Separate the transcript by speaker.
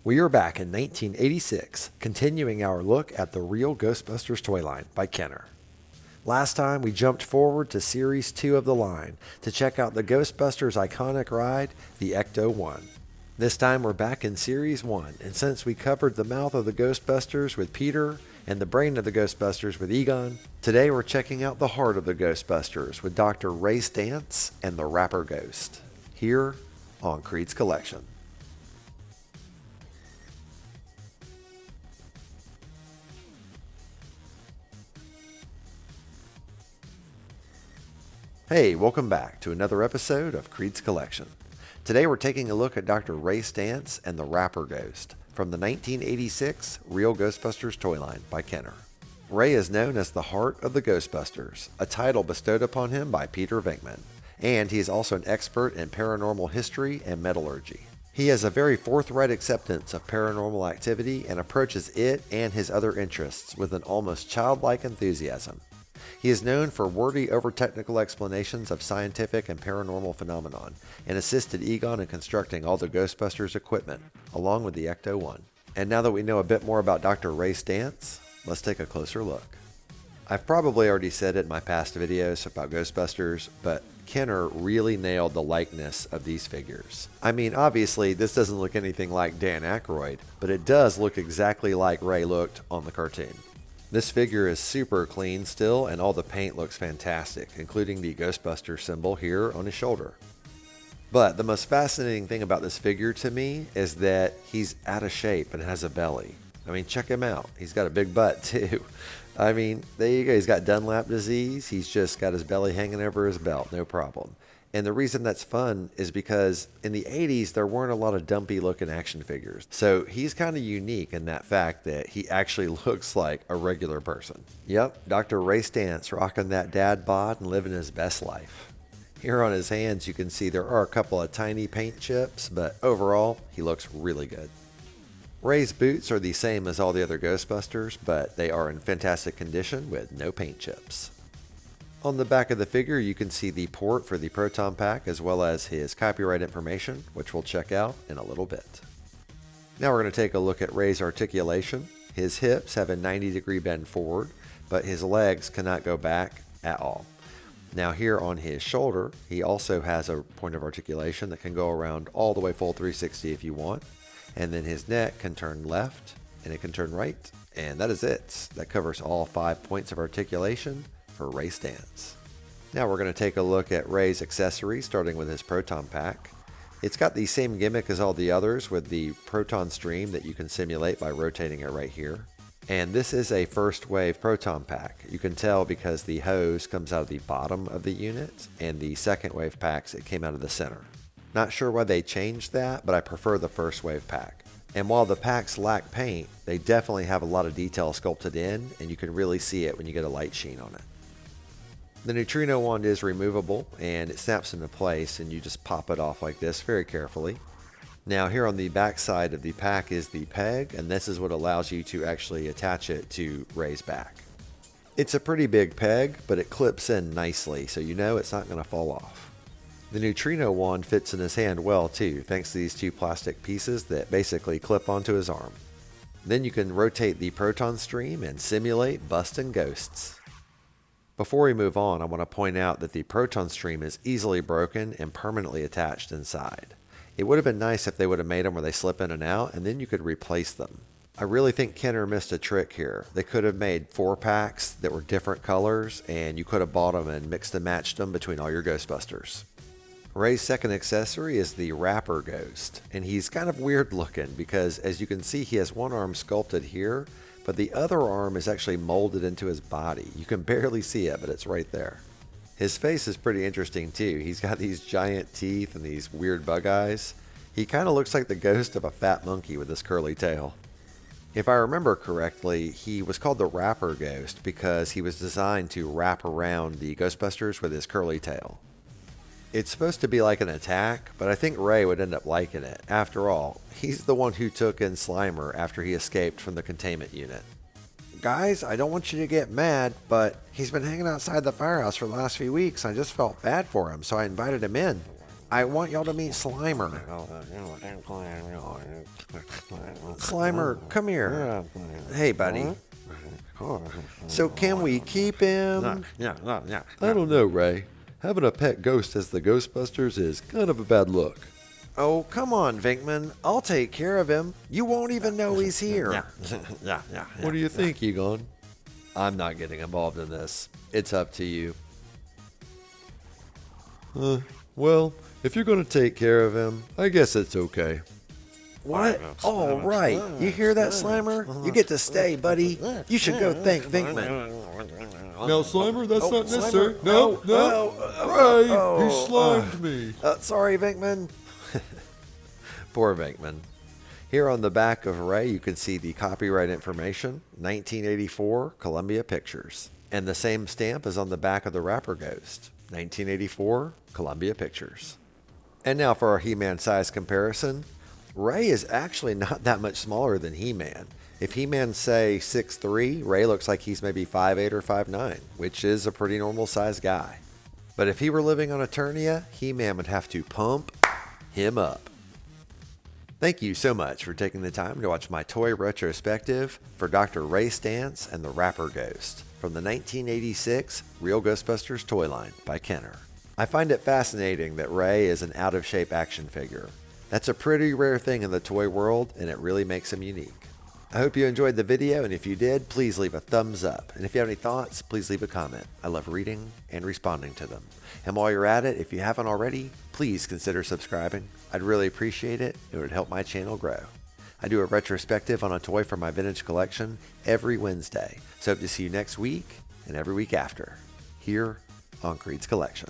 Speaker 1: We are back in 1986, continuing our look at the Real Ghostbusters toy line by Kenner. Last time we jumped forward to Series 2 of the line to check out the Ghostbusters iconic ride, the Ecto-1. This time we're back in Series 1, and since we covered the mouth of the Ghostbusters with Peter and the brain of the Ghostbusters with Egon, today we're checking out the heart of the Ghostbusters with Dr. Ray Stantz and the Rapper Ghost, here on Creed's Collection. Hey, welcome back to another episode of Creed's Collection. Today we're taking a look at Dr. Ray Stantz and the Rapper Ghost from the 1986 Real Ghostbusters toy line by Kenner. Ray is known as the Heart of the Ghostbusters, a title bestowed upon him by Peter Venkman, and he is also an expert in paranormal history and metallurgy. He has a very forthright acceptance of paranormal activity and approaches it and his other interests with an almost childlike enthusiasm. He is known for wordy, over-technical explanations of scientific and paranormal phenomenon, and assisted Egon in constructing all the Ghostbusters equipment, along with the Ecto-1. And now that we know a bit more about Dr. Ray Stantz, let's take a closer look. I've probably already said it in my past videos about Ghostbusters, but Kenner really nailed the likeness of these figures. I mean, obviously, this doesn't look anything like Dan Aykroyd, but it does look exactly like Ray looked on the cartoon. This figure is super clean still, and all the paint looks fantastic, including the Ghostbuster symbol here on his shoulder. But the most fascinating thing about this figure to me is that he's out of shape and has a belly. I mean, check him out. He's got a big butt too. I mean, there you go. He's got Dunlap disease. He's just got his belly hanging over his belt, no problem. And the reason that's fun is because in the 80s, there weren't a lot of dumpy looking action figures. So he's kind of unique in that fact that he actually looks like a regular person. Yep, Dr. Ray Stantz rocking that dad bod and living his best life. Here on his hands, you can see there are a couple of tiny paint chips, but overall, he looks really good. Ray's boots are the same as all the other Ghostbusters, but they are in fantastic condition with no paint chips. On the back of the figure, you can see the port for the proton pack as well as his copyright information, which we'll check out in a little bit. Now we're going to take a look at Ray's articulation. His hips have a 90-degree bend forward, but his legs cannot go back at all. Now here on his shoulder, he also has a point of articulation that can go around all the way full 360 if you want. And then his neck can turn left and it can turn right. And that is it. That covers all 5 points of articulation for Ray Stantz. Now we're going to take a look at Ray's accessories, starting with his proton pack. It's got the same gimmick as all the others with the proton stream that you can simulate by rotating it right here. And this is a first wave proton pack. You can tell because the hose comes out of the bottom of the unit, and the second wave packs, it came out of the center. Not sure why they changed that, but I prefer the first wave pack. And while the packs lack paint, they definitely have a lot of detail sculpted in, and you can really see it when you get a light sheen on it. The neutrino wand is removable and it snaps into place, and you just pop it off like this very carefully. Now here on the back side of the pack is the peg, and this is what allows you to actually attach it to Ray's back. It's a pretty big peg, but it clips in nicely, so you know it's not going to fall off. The neutrino wand fits in his hand well too, thanks to these two plastic pieces that basically clip onto his arm. Then you can rotate the proton stream and simulate busting ghosts. Before we move on, I want to point out that the proton stream is easily broken and permanently attached inside. It would have been nice if they would have made them where they slip in and out, and then you could replace them. I really think Kenner missed a trick here. They could have made 4 packs that were different colors, and you could have bought them and mixed and matched them between all your Ghostbusters. Ray's second accessory is the Rapper Ghost, and he's kind of weird looking because, as you can see, he has one arm sculpted here, but the other arm is actually molded into his body. You can barely see it, but it's right there. His face is pretty interesting too. He's got these giant teeth and these weird bug eyes. He kind of looks like the ghost of a fat monkey with this curly tail. If I remember correctly, he was called the Rapper Ghost because he was designed to wrap around the Ghostbusters with his curly tail. It's supposed to be like an attack, but I think Ray would end up liking it. After all, he's the one who took in Slimer after he escaped from the containment unit. Guys, I don't want you to get mad, but he's been hanging outside the firehouse for the last few weeks. I just felt bad for him, so I invited him in. I want y'all to meet Slimer. Slimer, come here. Hey, buddy. So can we keep him?
Speaker 2: Yeah.
Speaker 3: I don't know, Ray. Having a pet ghost as the Ghostbusters is kind of a bad look.
Speaker 1: Oh, come on, Vinkman. I'll take care of him. You won't even know he's here.
Speaker 2: Yeah.
Speaker 3: What do you think, Egon?
Speaker 1: I'm not getting involved in this. It's up to you.
Speaker 3: Well, if you're going to take care of him, I guess it's okay.
Speaker 1: What? All right. You hear that, Slimer? You get to stay, buddy. You should go thank Vinkman.
Speaker 3: Now, Slimer, that's not necessary.
Speaker 1: Slimer.
Speaker 3: No. Ray, he slimed me.
Speaker 1: Sorry, Vinkman. Poor Vinkman. Here on the back of Ray, you can see the copyright information, 1984, Columbia Pictures. And the same stamp is on the back of the Rapper Ghost, 1984, Columbia Pictures. And now for our He-Man size comparison. Ray is actually not that much smaller than He-Man. If He-Man's, say, 6'3", Ray looks like he's maybe 5'8" or 5'9", which is a pretty normal sized guy. But if he were living on Eternia, He-Man would have to pump him up. Thank you so much for taking the time to watch my toy retrospective for Dr. Ray Stantz and the Rapper Ghost from the 1986 Real Ghostbusters toy line by Kenner. I find it fascinating that Ray is an out-of-shape action figure. That's a pretty rare thing in the toy world, and it really makes him unique. I hope you enjoyed the video, and if you did, please leave a thumbs up. And if you have any thoughts, please leave a comment. I love reading and responding to them. And while you're at it, if you haven't already, please consider subscribing. I'd really appreciate it. It would help my channel grow. I do a retrospective on a toy from my vintage collection every Wednesday. So hope to see you next week and every week after, here on KREED'S Collection.